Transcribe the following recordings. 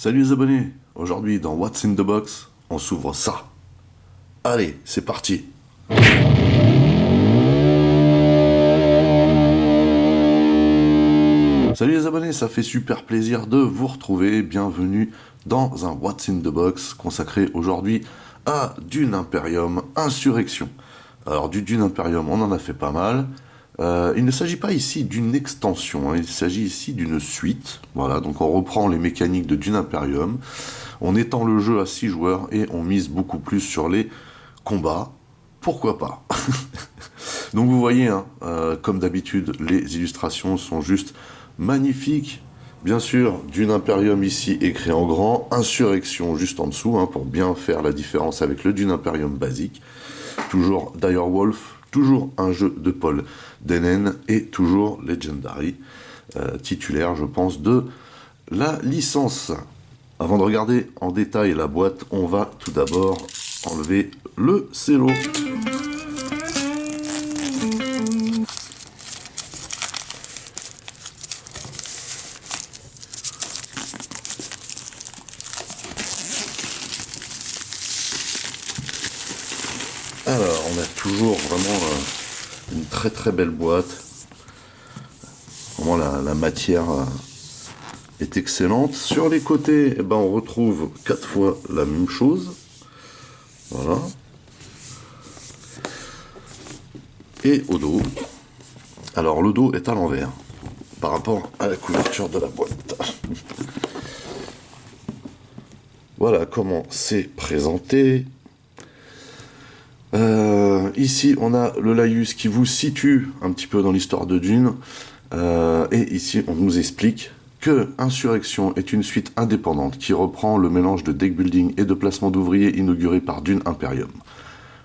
Salut les abonnés, aujourd'hui dans What's in the Box, on s'ouvre ça. Allez, c'est parti. Salut les abonnés, ça fait super plaisir de vous retrouver. Bienvenue dans un What's in the Box consacré aujourd'hui à Dune Imperium Insurrection. Alors du Dune Imperium, on en a fait pas mal. Il ne s'agit pas ici d'une extension, il s'agit ici d'une suite. Voilà, donc on reprend les mécaniques de Dune Imperium, on étend le jeu à 6 joueurs et on mise beaucoup plus sur les combats. Pourquoi pas. Donc vous voyez, comme d'habitude, les illustrations sont juste magnifiques. Bien sûr, Dune Imperium ici écrit en grand, Insurrection juste en dessous, pour bien faire la différence avec le Dune Imperium basique. Toujours Direwolf, toujours un jeu de Paul Dennen et toujours Legendary, titulaire je pense de la licence. Avant de regarder en détail la boîte, on va tout d'abord enlever le cello. Alors, on a toujours vraiment une très très belle boîte. Vraiment, la matière est excellente. Sur les côtés, on retrouve 4 fois la même chose. Voilà. Et au dos. Alors, le dos est à l'envers par rapport à la couverture de la boîte. Voilà comment c'est présenté. Ici, on a le laïus qui vous situe un petit peu dans l'histoire de Dune. Et ici, on nous explique que Insurrection est une suite indépendante qui reprend le mélange de deck building et de placement d'ouvriers inauguré par Dune Imperium.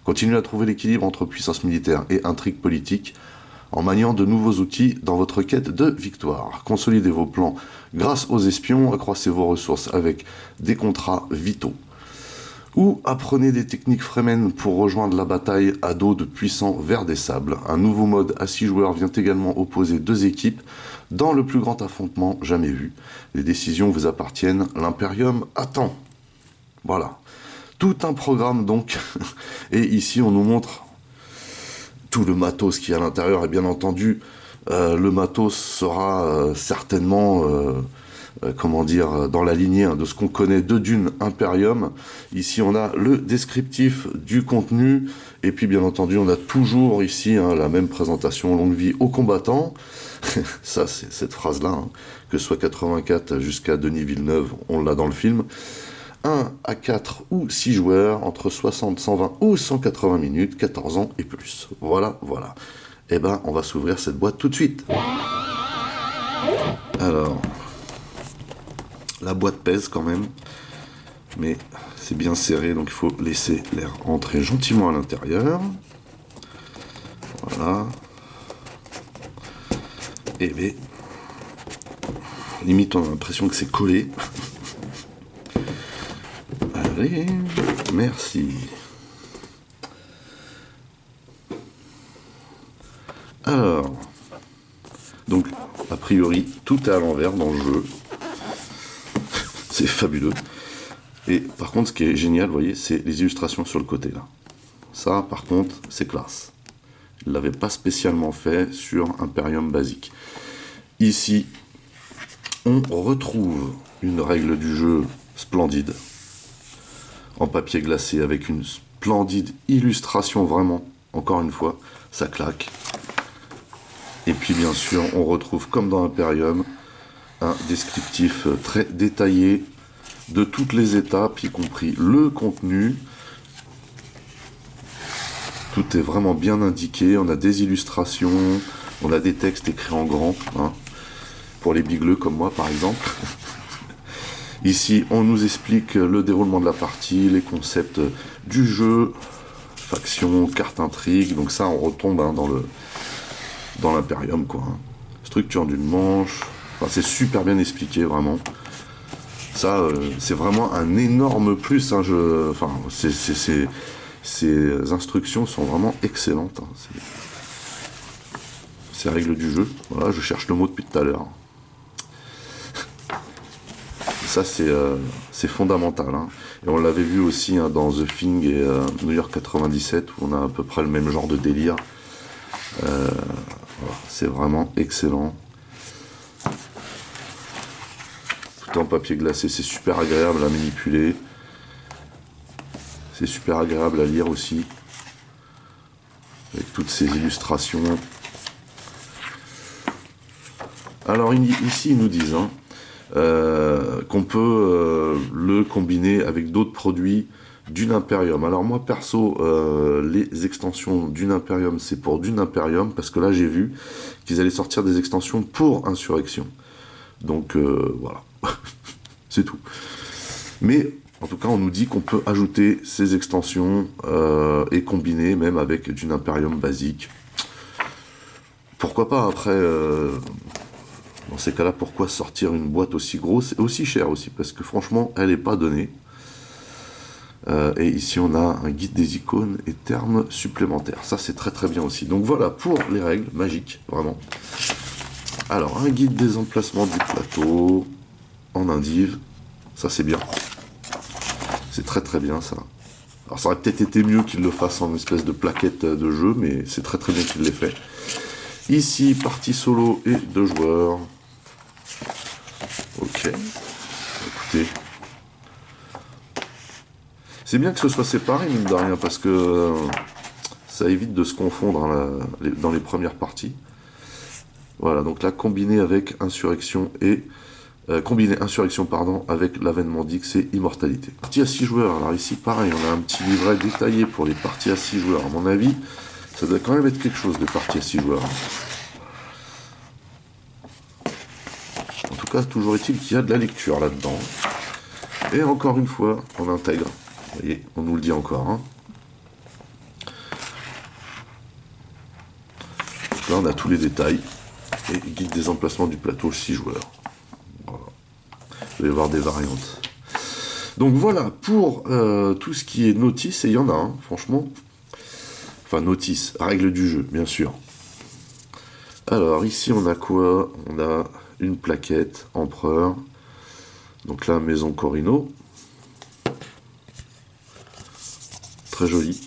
Continuez à trouver l'équilibre entre puissance militaire et intrigue politique en maniant de nouveaux outils dans votre quête de victoire. Consolidez vos plans grâce aux espions, accroissez vos ressources avec des contrats vitaux. Ou apprenez des techniques Fremen pour rejoindre la bataille à dos de puissants vers des sables. Un nouveau mode à 6 joueurs vient également opposer 2 équipes dans le plus grand affrontement jamais vu. Les décisions vous appartiennent, l'Imperium attend. Voilà. Tout un programme donc. Et ici on nous montre tout le matos qui est à l'intérieur. Et bien entendu, le matos sera certainement... dans la lignée de ce qu'on connaît de Dune Imperium. Ici, on a le descriptif du contenu, et puis bien entendu, on a toujours ici la même présentation, longue vie aux combattants. Ça, c'est cette phrase-là, que ce soit 84 jusqu'à Denis Villeneuve, on l'a dans le film. 1 à 4 ou 6 joueurs, entre 60, 120 ou 180 minutes, 14 ans et plus. Voilà, voilà. Et on va s'ouvrir cette boîte tout de suite. Alors... la boîte pèse quand même, mais c'est bien serré, donc il faut laisser l'air entrer gentiment à l'intérieur. Voilà. Et bien, limite on a l'impression que c'est collé. Allez, merci. Alors, donc a priori tout est à l'envers dans le jeu. C'est fabuleux. Et par contre, ce qui est génial, vous voyez, c'est les illustrations sur le côté, là. Ça, par contre, c'est classe. Il ne l'avait pas spécialement fait sur Imperium basique. Ici, on retrouve une règle du jeu splendide, en papier glacé, avec une splendide illustration, vraiment, encore une fois, ça claque. Et puis, bien sûr, on retrouve, comme dans Imperium, un descriptif très détaillé de toutes les étapes, y compris le contenu. Tout est vraiment bien indiqué, on a des illustrations, on a des textes écrits en grand, pour les bigleux comme moi par exemple. Ici, on nous explique le déroulement de la partie, les concepts du jeu, factions, cartes intrigues, donc ça on retombe dans l'Imperium, quoi. Structure d'une manche... c'est super bien expliqué, vraiment. Ça, c'est vraiment un énorme plus. Ces instructions sont vraiment excellentes. Ces règles du jeu. Voilà, je cherche le mot depuis tout à l'heure. ça, c'est fondamental. Hein. Et on l'avait vu aussi hein, dans The Thing et New York 97, où on a à peu près le même genre de délire. Voilà, c'est vraiment excellent. Tout en papier glacé, c'est super agréable à manipuler. C'est super agréable à lire aussi. Avec toutes ces illustrations. Alors ici, ils nous disent hein, qu'on peut le combiner avec d'autres produits Dune Imperium. Alors moi perso, les extensions Dune Imperium, c'est pour Dune Imperium, parce que là j'ai vu qu'ils allaient sortir des extensions pour Insurrection. Donc voilà, c'est tout. Mais en tout cas, on nous dit qu'on peut ajouter ces extensions et combiner même avec Dune Imperium basique. Pourquoi pas après dans ces cas-là, pourquoi sortir une boîte aussi grosse et aussi chère aussi? Parce que franchement, elle n'est pas donnée. Et ici, on a un guide des icônes et termes supplémentaires. Ça, c'est très très bien aussi. Donc voilà, pour les règles magiques, vraiment. Alors, un guide des emplacements du plateau en indive. Ça, c'est bien. C'est très très bien, ça. Alors, ça aurait peut-être été mieux qu'il le fasse en espèce de plaquette de jeu, mais c'est très très bien qu'il l'ait fait. Ici, partie solo et 2 joueurs. Ok. Écoutez. C'est bien que ce soit séparé, mine de rien, parce que ça évite de se confondre hein, dans les premières parties. Voilà, donc là, combiné avec Insurrection et... combiner Insurrection avec l'avènement d'X et Immortalité. Partie à 6 joueurs, alors ici pareil, on a un petit livret détaillé pour les parties à 6 joueurs. À mon avis, ça doit quand même être quelque chose de parties à 6 joueurs. En tout cas, toujours est-il qu'il y a de la lecture là-dedans. Et encore une fois, on intègre. Vous voyez, on nous le dit encore. Hein. Donc là, on a tous les détails. Et guide des emplacements du plateau 6 joueurs. Vous allez voir des variantes. Donc voilà, pour tout ce qui est notice, et il y en a, hein, franchement. Enfin, notice, règle du jeu, bien sûr. Alors, ici, on a quoi? On a une plaquette, empereur. Donc là, maison Corino. Très joli,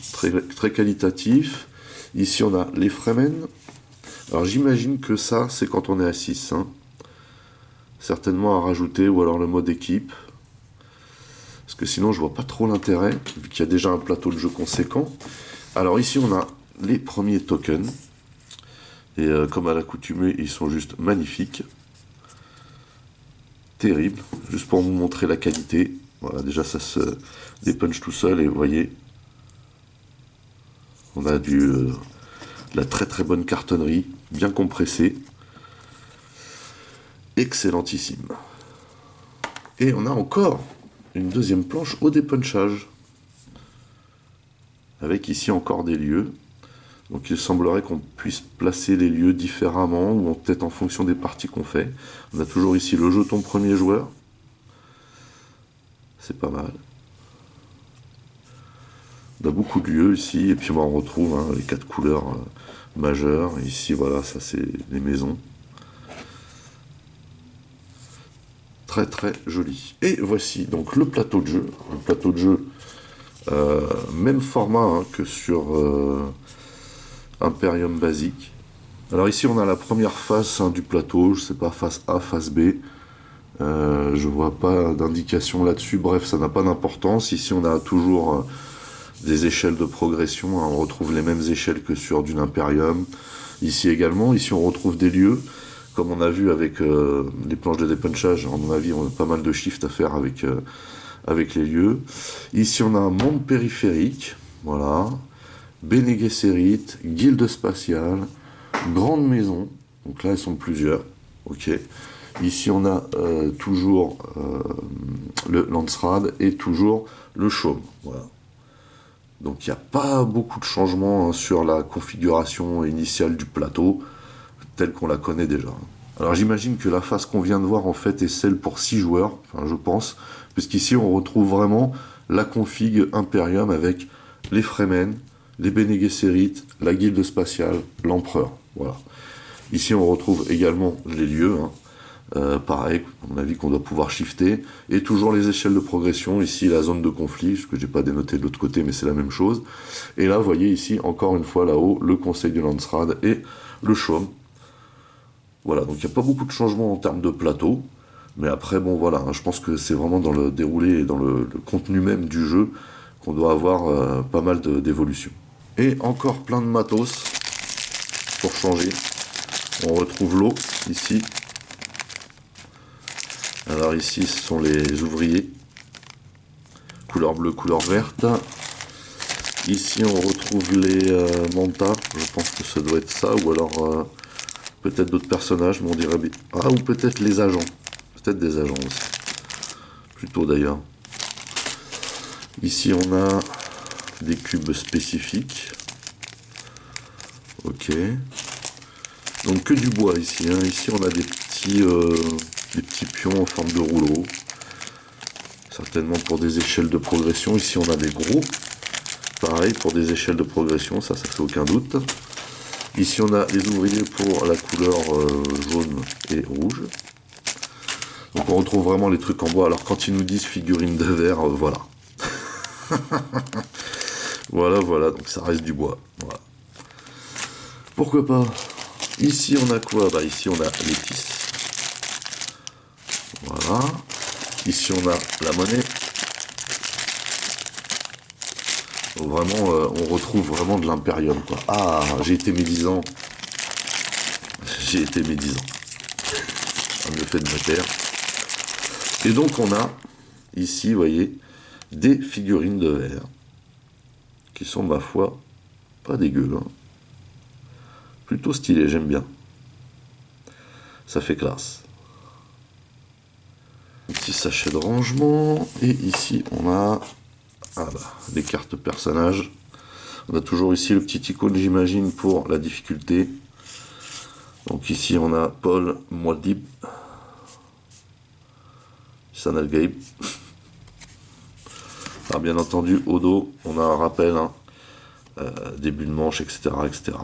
très qualitatif. Ici, on a les Fremen. Alors, j'imagine que ça, c'est quand on est à 6, hein. Certainement à rajouter, ou alors le mode équipe. Parce que sinon, je vois pas trop l'intérêt, vu qu'il y a déjà un plateau de jeu conséquent. Alors ici, on a les premiers tokens. Et comme à l'accoutumée, ils sont juste magnifiques. Terrible. Juste pour vous montrer la qualité. Voilà, déjà, ça se dépunch tout seul. Et vous voyez, on a de la très très bonne cartonnerie, bien compressée. Excellentissime. Et on a encore une deuxième planche au dépunchage. Avec ici encore des lieux. Donc il semblerait qu'on puisse placer les lieux différemment, ou peut-être en fonction des parties qu'on fait. On a toujours ici le jeton premier joueur. C'est pas mal. On a beaucoup de lieux ici, et puis on retrouve hein, les 4 couleurs majeures. Et ici, voilà, ça c'est les maisons. Très très joli. Et voici donc le plateau de jeu. Le plateau de jeu, même format hein, que sur Imperium basique. Alors ici on a la première face hein, du plateau, je sais pas, face A, face B. Je vois pas d'indication là-dessus, bref, ça n'a pas d'importance. Ici on a toujours des échelles de progression, hein. On retrouve les mêmes échelles que sur Dune Imperium. Ici également, ici on retrouve des lieux. Comme on a vu avec les planches de dépunchage, à mon avis, on a pas mal de shift à faire avec les lieux. Ici, on a un monde périphérique, voilà. Bene Gesserit, guilde spatiale, grande maison. Donc là, elles sont plusieurs. Ok. Ici, on a toujours le Landsrad et toujours le Chaume. Voilà. Donc, il n'y a pas beaucoup de changements hein, sur la configuration initiale du plateau, telle qu'on la connaît déjà. Alors j'imagine que la phase qu'on vient de voir en fait est celle pour 6 joueurs, enfin je pense, puisqu'ici on retrouve vraiment la config Imperium avec les Fremen, les Bene Gesserit, la guilde spatiale, l'empereur. Voilà. Ici on retrouve également les lieux, hein, Pareil, à mon avis qu'on doit pouvoir shifter. Et toujours les échelles de progression. Ici, la zone de conflit, ce que j'ai pas dénoté de l'autre côté, mais c'est la même chose. Et là, vous voyez ici, encore une fois là-haut, le conseil du Landsraad et le chaume. Voilà, donc il n'y a pas beaucoup de changements en termes de plateau. Mais après, bon voilà, hein, je pense que c'est vraiment dans le déroulé et dans le contenu même du jeu qu'on doit avoir pas mal d'évolutions. Et encore plein de matos pour changer. On retrouve l'eau ici. Alors ici, ce sont les ouvriers. Couleur bleue, couleur verte. Ici, on retrouve les mantas. Je pense que ça doit être ça. Ou alors peut-être d'autres personnages, mais on dirait... Ah, ou peut-être les agents. Peut-être des agents aussi. Plutôt d'ailleurs. Ici, on a des cubes spécifiques. Ok. Donc que du bois ici. Hein. Ici, on a des petits pions en forme de rouleau. Certainement pour des échelles de progression. Ici, on a des gros. Pareil, pour des échelles de progression, ça fait aucun doute. Ici, on a les ouvriers pour la couleur jaune et rouge. Donc, on retrouve vraiment les trucs en bois. Alors, quand ils nous disent figurines de verre, voilà. Voilà. Donc, ça reste du bois. Voilà. Pourquoi pas. Ici, on a quoi? Bah, ici, on a les tisses. Voilà. Ici, on a la monnaie. Donc, vraiment, on retrouve vraiment de l'impérium, quoi. Ah, j'ai été médisant. Le fait de me taire. Et donc, on a ici, vous voyez, des figurines de verre. Qui sont, ma foi, pas dégueu. Hein. Plutôt stylé, j'aime bien. Ça fait classe. Un petit sachet de rangement. Et ici, on a les cartes personnages. On a toujours ici le petit icône, j'imagine, pour la difficulté. Donc ici, on a Paul Muad'Dib. Sanal Gaib. Alors bien entendu, au dos, on a un rappel, hein, début de manche, etc., etc.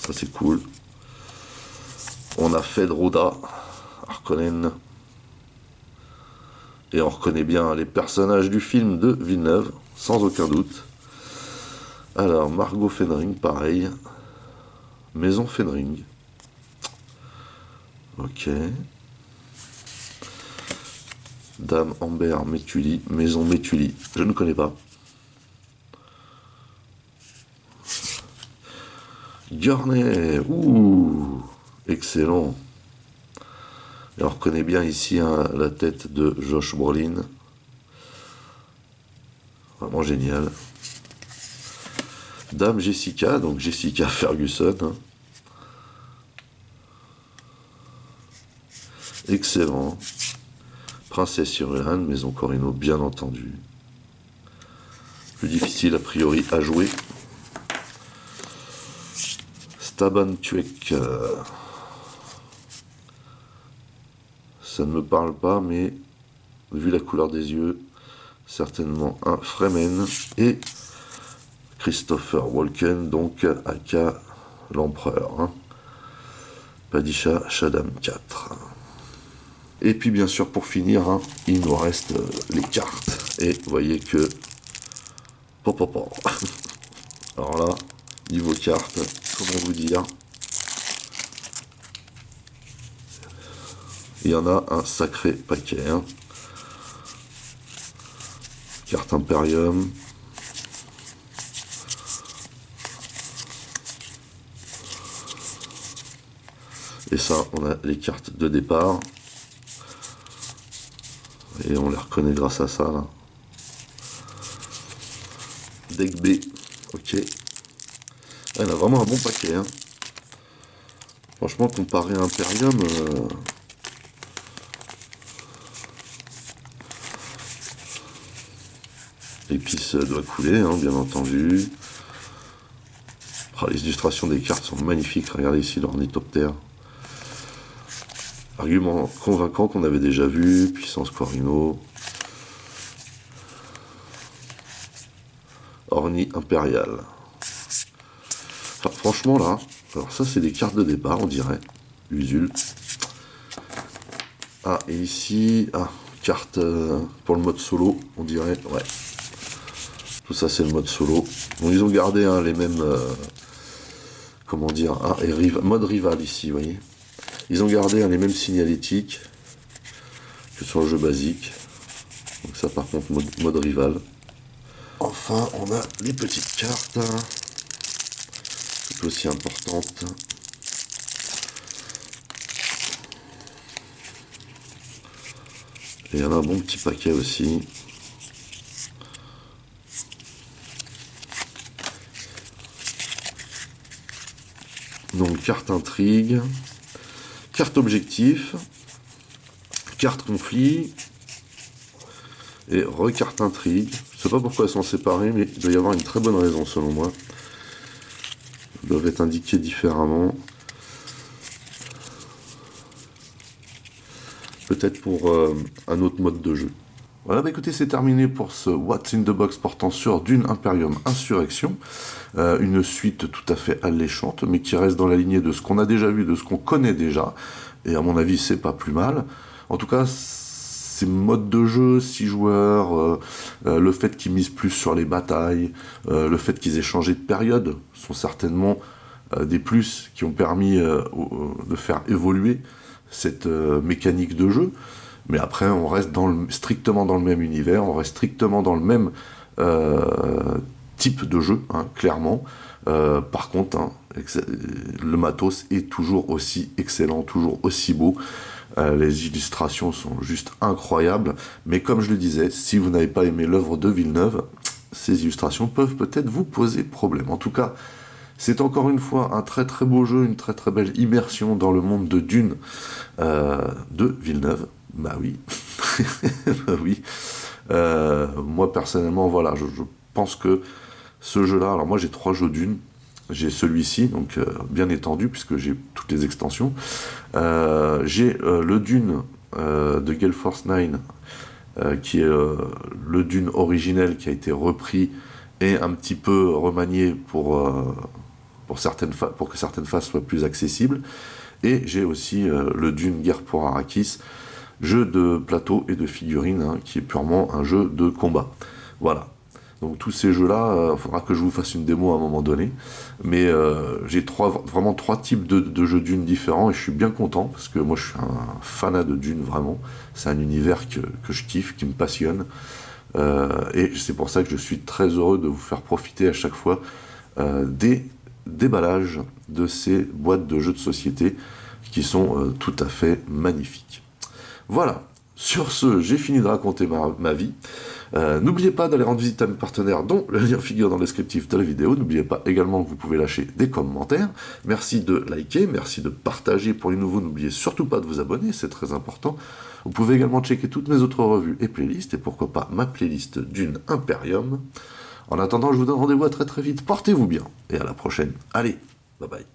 Ça, c'est cool. On a Fedroda, Harkonnen. Et on reconnaît bien les personnages du film de Villeneuve, sans aucun doute. Alors, Margot Fenring, pareil. Maison Fenring. Ok. Dame Amber Métuli, Maison Métuli. Je ne connais pas. Gurney. Ouh, excellent. Et on reconnaît bien ici hein, la tête de Josh Brolin. Vraiment génial. Dame Jessica, donc Jessica Ferguson. Hein. Excellent. Princesse Irulan, Maison Corino, bien entendu. Plus difficile a priori à jouer. Staban Tuek. Ça ne me parle pas, mais vu la couleur des yeux, certainement un Fremen. Et Christopher Walken, donc aka l'empereur. Hein. Padisha Shaddam 4. Et puis bien sûr pour finir, hein, il nous reste les cartes. Et vous voyez que... Alors là, niveau cartes, comment vous dire, il y en a un sacré paquet. Hein. Carte Imperium. Et ça, on a les cartes de départ. Et on les reconnaît grâce à ça, là. Deck B. Ok. Elle a vraiment un bon paquet. Hein. Franchement, comparé à Imperium... L'épice doit couler, hein, bien entendu. Oh, les illustrations des cartes sont magnifiques. Regardez ici l'ornithoptère. Argument convaincant qu'on avait déjà vu. Puissance Corino. Orni impérial. Enfin, franchement là, alors ça c'est des cartes de départ on dirait. Usul. Ah, et ici, carte pour le mode solo, on dirait, ouais. Tout ça, c'est le mode solo. Bon, ils ont gardé les mêmes, comment dire, et mode rival ici, vous voyez. Ils ont gardé les mêmes signalétiques que sur le jeu basique. Donc ça, par contre, mode rival. Enfin, on a les petites cartes, tout aussi importantes. Et il y en a un bon petit paquet aussi. Donc carte intrigue, carte objectif, carte conflit et recarte intrigue. Je sais pas pourquoi elles sont séparées, mais il doit y avoir une très bonne raison selon moi. Elles doivent être indiquées différemment. Peut-être pour un autre mode de jeu. Voilà, bah écoutez, c'est terminé pour ce What's in the Box portant sur Dune Imperium Insurrection. Une suite tout à fait alléchante, mais qui reste dans la lignée de ce qu'on a déjà vu, de ce qu'on connaît déjà. Et à mon avis, c'est pas plus mal. En tout cas, ces modes de jeu, 6 joueurs, le fait qu'ils misent plus sur les batailles, le fait qu'ils aient changé de période, sont certainement des plus qui ont permis de faire évoluer cette mécanique de jeu. Mais après, on reste strictement dans le même univers, on reste strictement dans le même type de jeu, clairement. Par contre, le matos est toujours aussi excellent, toujours aussi beau. Les illustrations sont juste incroyables. Mais comme je le disais, si vous n'avez pas aimé l'œuvre de Villeneuve, ces illustrations peuvent peut-être vous poser problème. En tout cas, c'est encore une fois un très très beau jeu, une très très belle immersion dans le monde de Dune de Villeneuve. Bah oui, bah oui. Moi personnellement, voilà, je pense que ce jeu-là, alors moi j'ai 3 jeux Dune, j'ai celui-ci, donc bien étendu, puisque j'ai toutes les extensions. J'ai le Dune de Gale Force 9, qui est le Dune originel qui a été repris et un petit peu remanié pour que certaines phases soient plus accessibles. Et j'ai aussi le Dune Guerre pour Arrakis, jeu de plateau et de figurines, qui est purement un jeu de combat. Voilà. Donc tous ces jeux-là, il faudra que je vous fasse une démo à un moment donné. Mais j'ai vraiment trois types de jeux Dune différents et je suis bien content parce que moi je suis un fanat de Dune vraiment. C'est un univers que je kiffe, qui me passionne. Et c'est pour ça que je suis très heureux de vous faire profiter à chaque fois des déballages de ces boîtes de jeux de société qui sont tout à fait magnifiques. Voilà, sur ce, j'ai fini de raconter ma vie. N'oubliez pas d'aller rendre visite à mes partenaires dont le lien figure dans le descriptif de la vidéo. N'oubliez pas également que vous pouvez lâcher des commentaires. Merci de liker, merci de partager pour les nouveaux. N'oubliez surtout pas de vous abonner, c'est très important. Vous pouvez également checker toutes mes autres revues et playlists, et pourquoi pas ma playlist Dune Imperium. En attendant, je vous donne rendez-vous à très très vite. Portez-vous bien, et à la prochaine. Allez, bye bye.